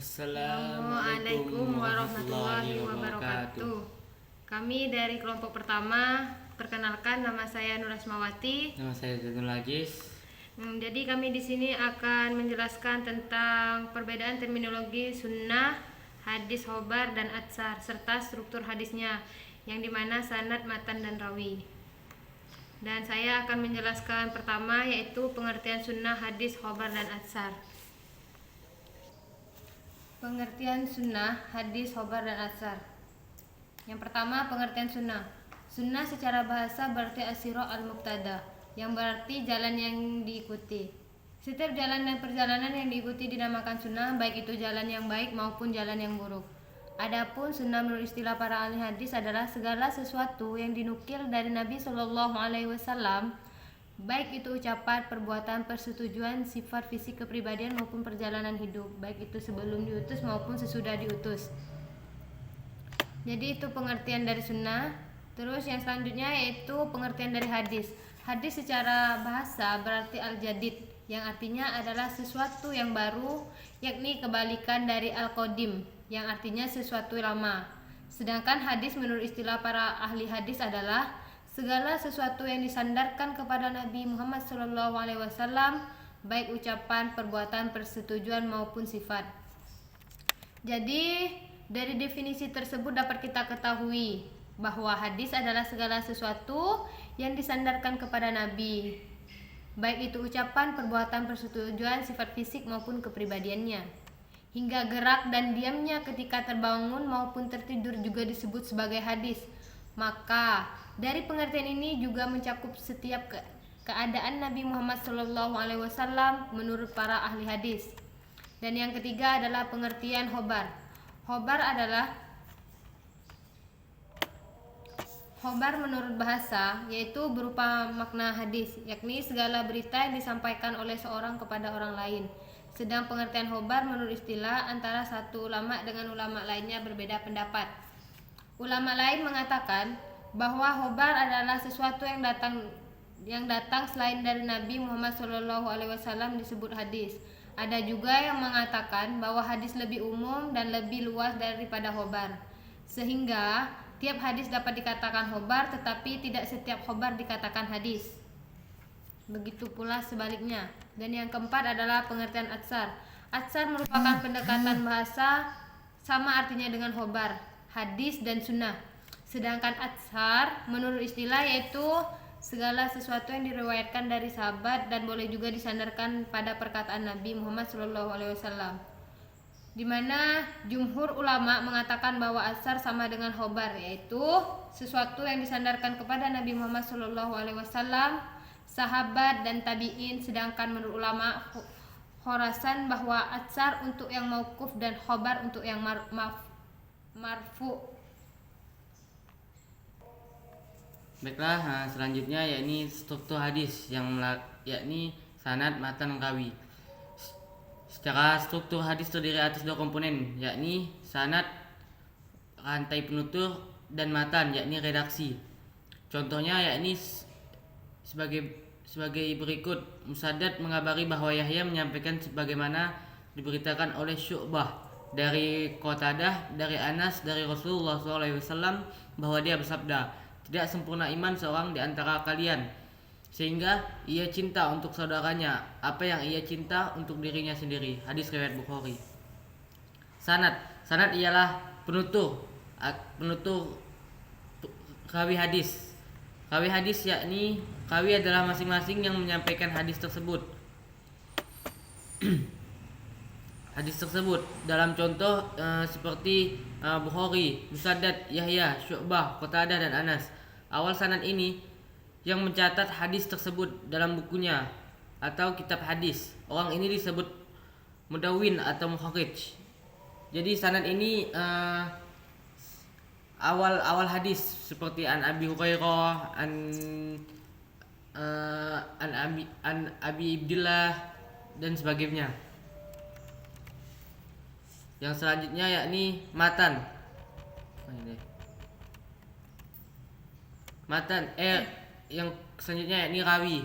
Assalamualaikum warahmatullahi wabarakatuh. Kami dari kelompok pertama, perkenalkan nama saya Nur Asmawati. Nama saya Zainul Ajis. Jadi kami di sini akan menjelaskan tentang perbedaan terminologi sunnah, hadis khobar dan atsar serta struktur hadisnya, yang dimana sanad, matan dan rawi. Dan saya akan menjelaskan pertama yaitu pengertian sunnah, hadis, khobar dan atsar. Pengertian sunnah, hadis, khobar dan atsar. Yang pertama, pengertian sunnah. Sunnah secara bahasa berarti as-sirah al-muqtada, yang berarti jalan yang diikuti. Setiap jalan dan perjalanan yang diikuti dinamakan sunnah, baik itu jalan yang baik maupun jalan yang buruk. Adapun sunnah menurut istilah para ahli hadis adalah segala sesuatu yang dinukil dari Nabi Shallallahu Alaihi Wasallam, baik itu ucapan, perbuatan, persetujuan, sifat fisik, kepribadian maupun perjalanan hidup, baik itu sebelum diutus maupun sesudah diutus. Jadi itu pengertian dari sunnah. Terus yang selanjutnya yaitu pengertian dari hadis. Hadis secara bahasa berarti al-jadid, yang artinya adalah sesuatu yang baru, yakni kebalikan dari al-qadim, yang artinya sesuatu lama. Sedangkan hadis menurut istilah para ahli hadis adalah segala sesuatu yang disandarkan kepada Nabi Muhammad SAW, baik ucapan, perbuatan, persetujuan maupun sifat. Jadi dari definisi tersebut dapat kita ketahui bahwa hadis adalah segala sesuatu yang disandarkan kepada Nabi, baik itu ucapan, perbuatan, persetujuan, sifat fisik maupun kepribadiannya. Hingga gerak dan diamnya ketika terbangun maupun tertidur juga disebut sebagai hadis. Maka dari pengertian ini juga mencakup setiap keadaan Nabi Muhammad SAW menurut para ahli hadis. Dan yang ketiga adalah pengertian khobar. Khobar menurut bahasa yaitu berupa makna hadis, yakni segala berita yang disampaikan oleh seorang kepada orang lain. Sedang pengertian khobar menurut istilah antara satu ulama dengan ulama lainnya berbeda pendapat. Ulama lain mengatakan bahwa khobar adalah sesuatu yang datang selain dari Nabi Muhammad SAW disebut hadis. Ada juga yang mengatakan bahwa hadis lebih umum dan lebih luas daripada khobar, sehingga tiap hadis dapat dikatakan khobar, tetapi tidak setiap khobar dikatakan hadis. Begitu pula sebaliknya. Dan yang keempat adalah pengertian atsar. Atsar merupakan pendekatan bahasa, sama artinya dengan khobar, hadis dan sunnah. Sedangkan atsar menurut istilah yaitu segala sesuatu yang diriwayatkan dari sahabat dan boleh juga disandarkan pada perkataan Nabi Muhammad SAW. Di mana jumhur ulama mengatakan bahwa atsar sama dengan khobar, yaitu sesuatu yang disandarkan kepada Nabi Muhammad SAW, sahabat dan tabi'in. Sedangkan menurut ulama Khorasan bahwa atsar untuk yang mauquf dan khobar untuk yang marfu. Baiklah, selanjutnya yakni struktur hadis yakni sanad, matan, rawi. Secara struktur hadis terdiri atas dua komponen, yakni sanad, rantai penutur, dan matan, yakni redaksi. Contohnya yakni sebagai berikut. Musaddad mengabari bahwa Yahya menyampaikan sebagaimana diberitakan oleh Syu'bah dari Qatadah, dari Anas, dari Rasulullah SAW bahwa dia bersabda, tidak sempurna iman seorang di antara kalian sehingga ia cinta untuk saudaranya apa yang ia cinta untuk dirinya sendiri. Hadis riwayat Bukhari. Sanad ialah penutur rawi hadis. Rawi hadis yakni rawi adalah masing-masing yang menyampaikan hadis tersebut. Hadis tersebut dalam contoh seperti Bukhari, Musaddad, Yahya, Syu'bah, Qatadah dan Anas. Awal sanad ini yang mencatat hadis tersebut dalam bukunya atau kitab hadis. Orang ini disebut mudawwin atau mukharrij. Jadi sanad ini awal hadis seperti an Abi Hurairah, an Abi Abdillah dan sebagainya. Yang selanjutnya yakni matan. Yang selanjutnya yakni rawi.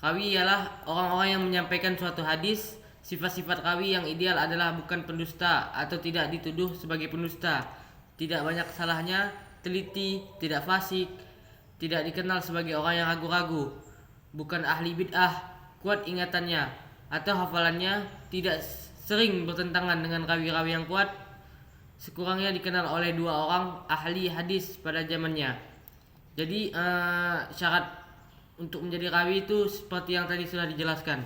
Rawi ialah orang-orang yang menyampaikan suatu hadis Sifat-sifat rawi yang ideal adalah bukan pendusta atau tidak dituduh sebagai pendusta, tidak banyak salahnya, teliti, tidak fasik, tidak dikenal sebagai orang yang ragu-ragu, bukan ahli bid'ah, kuat ingatannya atau hafalannya, tidak sering bertentangan dengan rawi-rawi yang kuat, sekurangnya dikenal oleh 2 orang ahli hadis pada zamannya. Jadi syarat untuk menjadi rawi itu seperti yang tadi sudah dijelaskan.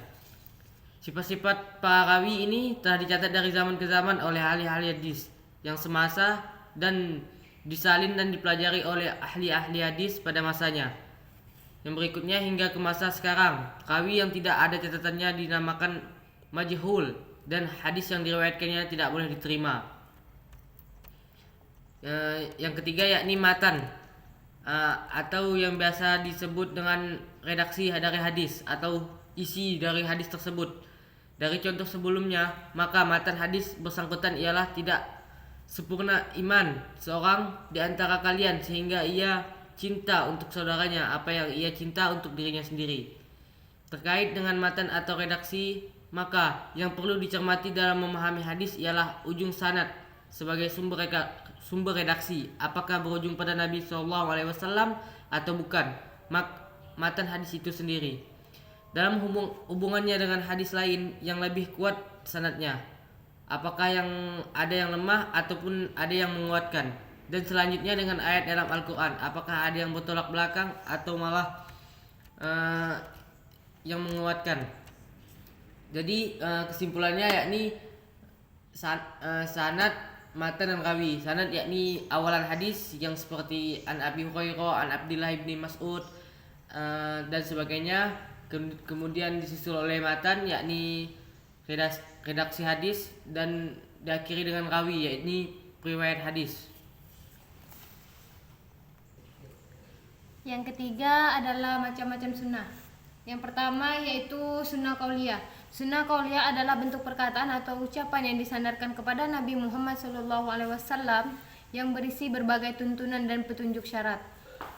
Sifat-sifat para rawi ini telah dicatat dari zaman ke zaman oleh ahli-ahli hadis yang semasa dan disalin dan dipelajari oleh ahli-ahli hadis pada masanya. Yang berikutnya hingga ke masa sekarang, rawi yang tidak ada catatannya dinamakan majhul dan hadis yang diriwayatkannya tidak boleh diterima. Yang ketiga yakni matan atau yang biasa disebut dengan redaksi dari hadis atau isi dari hadis tersebut. Dari contoh sebelumnya, maka matan hadis bersangkutan ialah tidak sempurna iman seorang di antara kalian sehingga ia cinta untuk saudaranya apa yang ia cinta untuk dirinya sendiri. Terkait dengan matan atau redaksi, maka yang perlu dicermati dalam memahami hadis ialah ujung sanad sebagai sumber redaksi, apakah berujung pada Nabi SAW atau bukan, matan hadis itu sendiri. Dalam hubungannya dengan hadis lain yang lebih kuat sanadnya, apakah yang ada yang lemah ataupun ada yang menguatkan. Dan selanjutnya dengan ayat dalam Al-Quran, apakah ada yang bertolak belakang atau malah yang menguatkan. Jadi kesimpulannya yakni sanad, matan dan rawi. Sanad yakni awalan hadis yang seperti an Abi Hurairah, an Abdullah bin Mas'ud dan sebagainya. Kemudian disusul oleh matan yakni redaksi hadis dan diakhiri dengan rawi yakni riwayat hadis. Yang ketiga adalah macam-macam sunnah. Yang pertama yaitu sunnah qauliyah. Sunnah qauliyah adalah bentuk perkataan atau ucapan yang disandarkan kepada Nabi Muhammad SAW yang berisi berbagai tuntunan dan petunjuk syarat,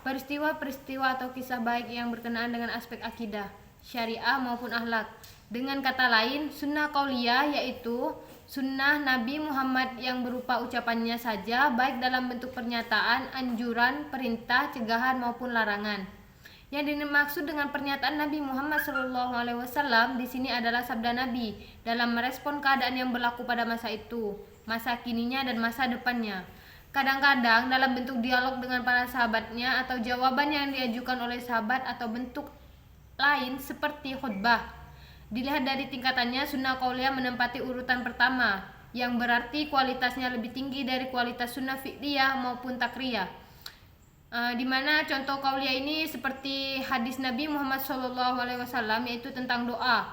peristiwa-peristiwa atau kisah baik yang berkenaan dengan aspek akidah, syariah maupun akhlak. Dengan kata lain, sunnah qauliyah yaitu sunnah Nabi Muhammad yang berupa ucapannya saja, baik dalam bentuk pernyataan, anjuran, perintah, cegahan maupun larangan. Yang dimaksud dengan pernyataan Nabi Muhammad SAW di sini adalah sabda Nabi dalam merespon keadaan yang berlaku pada masa itu, masa kininya dan masa depannya. Kadang-kadang dalam bentuk dialog dengan para sahabatnya atau jawaban yang diajukan oleh sahabat atau bentuk lain seperti khutbah. Dilihat dari tingkatannya, sunnah qauliyah menempati urutan pertama, yang berarti kualitasnya lebih tinggi dari kualitas sunnah fi'liyah maupun takriyah. Di mana contoh qauliyah ini seperti hadis Nabi Muhammad SAW yaitu tentang doa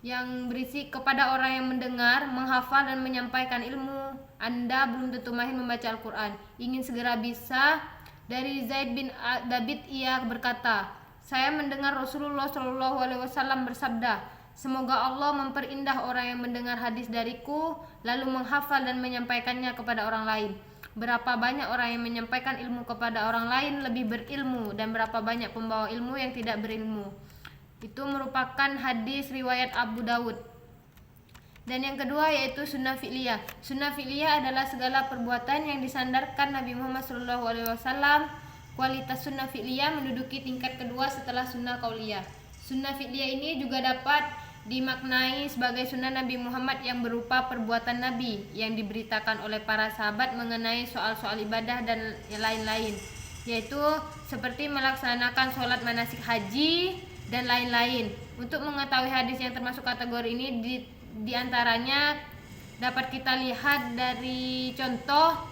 yang berisi kepada orang yang mendengar, menghafal dan menyampaikan ilmu. Anda belum tentu mahir membaca Al-Quran, ingin segera bisa. Dari Zaid bin Dabit ia berkata, saya mendengar Rasulullah SAW bersabda, semoga Allah memperindah orang yang mendengar hadis dariku lalu menghafal dan menyampaikannya kepada orang lain. Berapa banyak orang yang menyampaikan ilmu kepada orang lain lebih berilmu dan berapa banyak pembawa ilmu yang tidak berilmu. Itu merupakan hadis riwayat Abu Dawud. Dan yang kedua yaitu sunnah fi'liyah. Sunnah fi'liyah adalah segala perbuatan yang disandarkan Nabi Muhammad SAW. Kualitas sunnah fi'liyah menduduki tingkat kedua setelah sunnah qauliyah. Sunnah fi'liyah ini juga dapat dimaknai sebagai sunnah Nabi Muhammad yang berupa perbuatan Nabi yang diberitakan oleh para sahabat mengenai soal-soal ibadah dan yang lain-lain, yaitu seperti melaksanakan sholat manasik haji dan lain-lain. Untuk mengetahui hadis yang termasuk kategori ini di antaranya dapat kita lihat dari contoh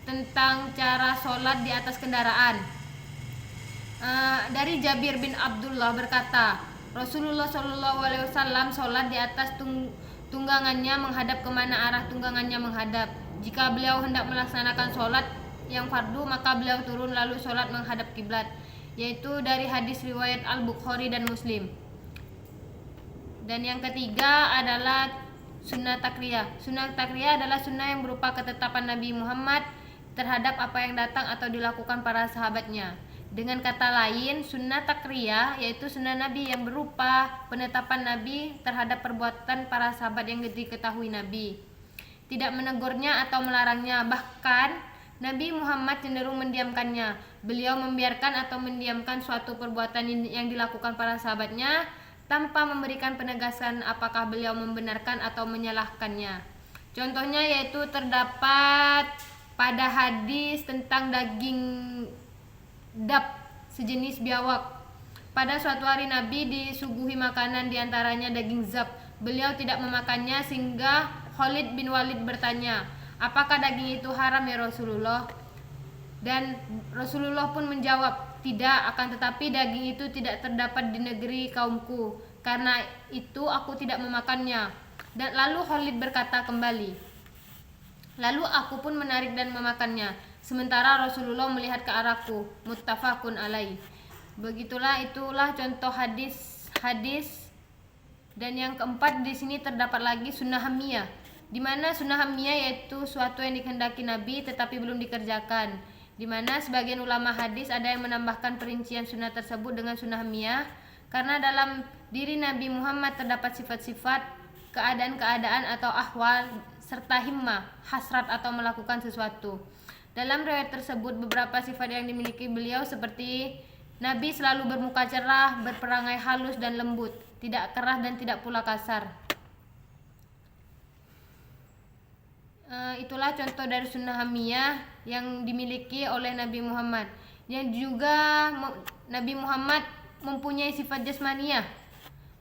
tentang cara sholat di atas kendaraan. Dari Jabir bin Abdullah berkata, Rasulullah SAW sholat di atas tunggangannya menghadap kemana arah tunggangannya menghadap. Jika beliau hendak melaksanakan sholat yang fardu, maka beliau turun lalu sholat menghadap kiblat, yaitu dari hadis riwayat Al-Bukhari dan Muslim. Dan yang ketiga adalah sunnah takriyah. Sunnah takriyah adalah sunnah yang berupa ketetapan Nabi Muhammad terhadap apa yang datang atau dilakukan para sahabatnya. Dengan kata lain, sunnah takriyah yaitu sunnah Nabi yang berupa penetapan Nabi terhadap perbuatan para sahabat yang diketahui Nabi, tidak menegurnya atau melarangnya. Bahkan Nabi Muhammad cenderung mendiamkannya. Beliau membiarkan atau mendiamkan suatu perbuatan yang dilakukan para sahabatnya tanpa memberikan penegasan apakah beliau membenarkan atau menyalahkannya. Contohnya yaitu terdapat pada hadis tentang daging dab sejenis biawak. Pada suatu hari Nabi disuguhi makanan diantaranya daging zab. Beliau tidak memakannya sehingga Khalid bin Walid bertanya, apakah daging itu haram ya Rasulullah? Dan Rasulullah pun menjawab, tidak, akan tetapi daging itu tidak terdapat di negeri kaumku, karena itu aku tidak memakannya. Dan lalu Khalid berkata kembali, lalu aku pun menarik dan memakannya, sementara Rasulullah melihat ke arahku. Muttafaqun alaih. Itulah contoh hadis. Dan yang keempat di sini terdapat lagi sunnah hamiyah, di mana sunnah hamiyah yaitu suatu yang dikehendaki Nabi tetapi belum dikerjakan. Di mana sebagian ulama hadis ada yang menambahkan perincian sunnah tersebut dengan sunnah hamiyah karena dalam diri Nabi Muhammad terdapat sifat-sifat, keadaan-keadaan atau ahwal serta himmah, hasrat atau melakukan sesuatu. Dalam riwayat tersebut beberapa sifat yang dimiliki beliau seperti Nabi selalu bermuka cerah, berperangai halus dan lembut, tidak keras dan tidak pula kasar. Itulah contoh dari sunnah hamiyah yang dimiliki oleh Nabi Muhammad. Yang juga Nabi Muhammad mempunyai sifat jasmaniyah.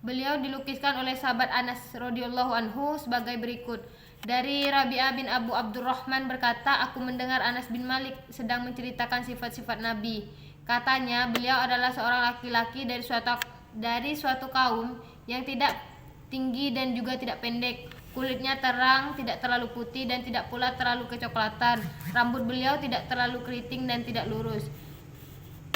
Beliau dilukiskan oleh sahabat Anas radhiyallahu anhu sebagai berikut. Dari Rabi'ah bin Abu Abdurrahman berkata, aku mendengar Anas bin Malik sedang menceritakan sifat-sifat Nabi. Katanya, beliau adalah seorang laki-laki dari suatu kaum yang tidak tinggi dan juga tidak pendek. Kulitnya terang, tidak terlalu putih dan tidak pula terlalu kecoklatan. Rambut beliau tidak terlalu keriting dan tidak lurus.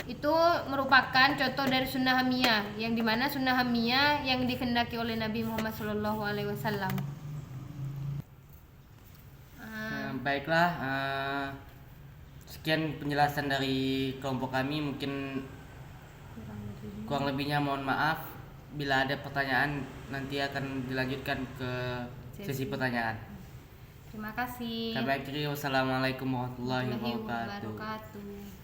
Itu merupakan contoh dari sunnah hamiyah, yang dimana sunnah hamiyah yang dikehendaki oleh Nabi Muhammad SAW. Baiklah, sekian penjelasan dari kelompok kami. Mungkin kurang lebihnya mohon maaf. Bila ada pertanyaan nanti akan dilanjutkan ke sesi pertanyaan. Terima kasih. Sampai akhir. Wassalamualaikum warahmatullahi Warahmatullahi wabarakatuh. wabarakatuh.